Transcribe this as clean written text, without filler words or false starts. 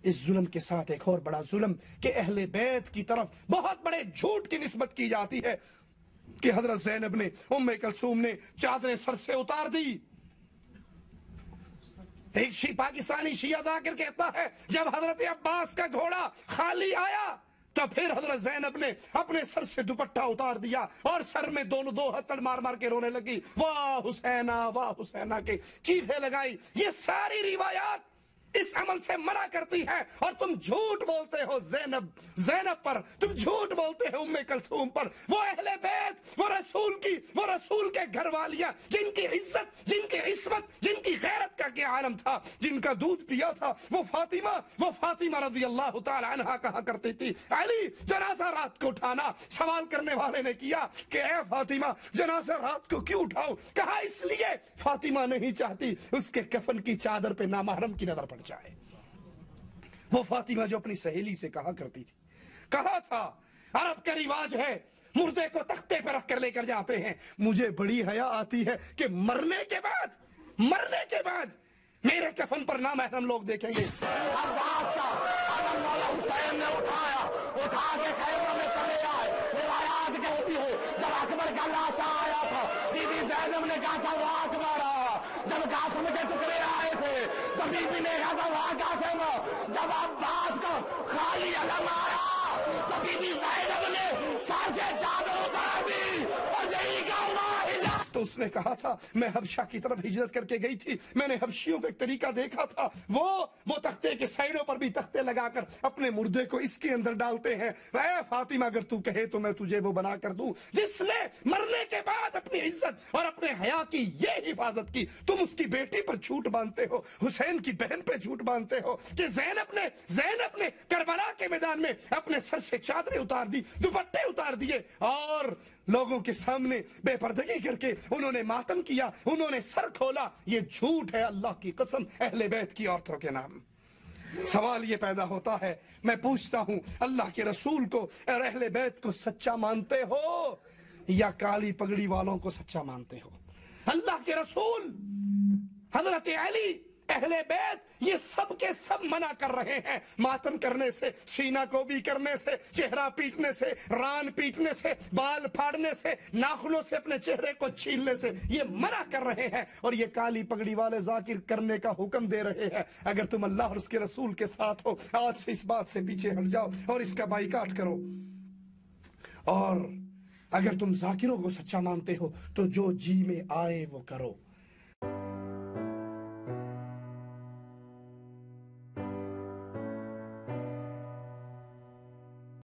اس ظلم کے ساتھ ایک اور بڑا ظلم کہ اہل بیت کی طرف بہت بڑے جھوٹ کی نسبت کی جاتی ہے کہ حضرت زینب نے، ام کلثوم نے چادریں سر سے اتار دی۔ ایک پاکستانی شیعہ ذاکر کہتا ہے جب حضرت عباس کا گھوڑا خالی آیا تو پھر حضرت زینب نے اپنے سر سے دوپٹہ اتار دیا اور سر میں دو ہتھڑ مار مار کے رونے لگی، واہ حسینہ کے چیخیں لگائی۔ یہ ساری روایات اس عمل سے منع کرتی ہے، اور تم جھوٹ بولتے ہو زینب پر، تم جھوٹ بولتے ہو ام کلثوم پر، وہ اہل بیت، وہ رسول کے گھر والیاں جن کی عزت، جن کی عصمت، جن کی غیرت کا کیا عالم تھا، جن کا دودھ پیا تھا وہ فاطمہ رضی اللہ تعالی عنہا کہا کرتی تھی علی جنازہ رات کو اٹھانا۔ سوال کرنے والے نے کیا کہ اے فاطمہ جنازہ رات کو کیوں اٹھاؤ؟ کہا اس لیے فاطمہ نہیں چاہتی اس کے کفن کی چادر پہ نامحرم کی نظر پڑ جائے۔ وہ فاطمہ جو اپنی سہیلی سے کہا کرتی تھی، کہا تھا عرب کا رواج ہے مردے کو تختے پہ رکھ کر لے کر جاتے ہیں، مجھے بڑی حیا آتی ہے کہ مرنے کے بعد میرے کفن پر نامحرم لوگ دیکھیں گے۔ عباس کا علم مولا حسین نے اٹھا کے خیموں میں چلے آئے۔ روایات کہتی ہے جب اکبر کا لاشا آیا تھا بی بی زینب نے کہا تھا واہ اکبر، جب قاسم کے ٹکڑے آئے تھے تو بی بی نے کہا تھا واہ قاسم، جب عباس کا خالی علم آیا تو بی بی زینب نے سر سے چادر اتار دی اور یہی کہا واہ ہلا۔ تو اس نے کہا تھا میں حبشہ کی طرف ہجرت کر کے گئی تھی، میں نے حبشیوں کا ایک طریقہ دیکھا تھا، وہ تختے کے سائیڈوں پر بھی تختے لگا کر اپنے مردے کو اس کے اندر ڈالتے ہیں۔ اے فاطمہ اگر تو کہے تو میں تجھے وہ بنا کر دوں۔ جس نے مرنے کے بعد اپنی عزت اور اپنے حیا کی یہ حفاظت کی، تم اس کی بیٹی پر جھوٹ باندھتے ہو، حسین کی بہن پہ جھوٹ باندھتے ہو کہ زینب نے کربلا کے میدان میں اپنے سر سے چادریں اتار دی، دوپٹے اتار دیے، اور لوگوں کے سامنے بے پردگی کر کے انہوں نے ماتم کیا، انہوں نے سر کھولا۔ یہ جھوٹ ہے اللہ کی قسم اہل بیت کی عورتوں کے نام۔ سوال یہ پیدا ہوتا ہے، میں پوچھتا ہوں اللہ کے رسول کو اور اہل بیت کو سچا مانتے ہو یا کالی پگڑی والوں کو سچا مانتے ہو؟ اللہ کے رسول، حضرت علی، اہل بیت، یہ سب کے سب منع کر رہے ہیں ماتم کرنے سے، سینہ کو بھی کرنے سے، چہرہ پیٹنے سے، ران پیٹنے سے، بال پھاڑنے سے، ناخنوں سے اپنے چہرے کو چھیلنے سے، یہ منع کر رہے ہیں، اور یہ کالی پگڑی والے ذاکر کرنے کا حکم دے رہے ہیں۔ اگر تم اللہ اور اس کے رسول کے ساتھ ہو، آج سے اس بات سے پیچھے ہٹ جاؤ اور اس کا بائیکاٹ کرو۔ اور اگر تم ذاکروں کو سچا مانتے ہو تو جو جی میں آئے وہ کرو۔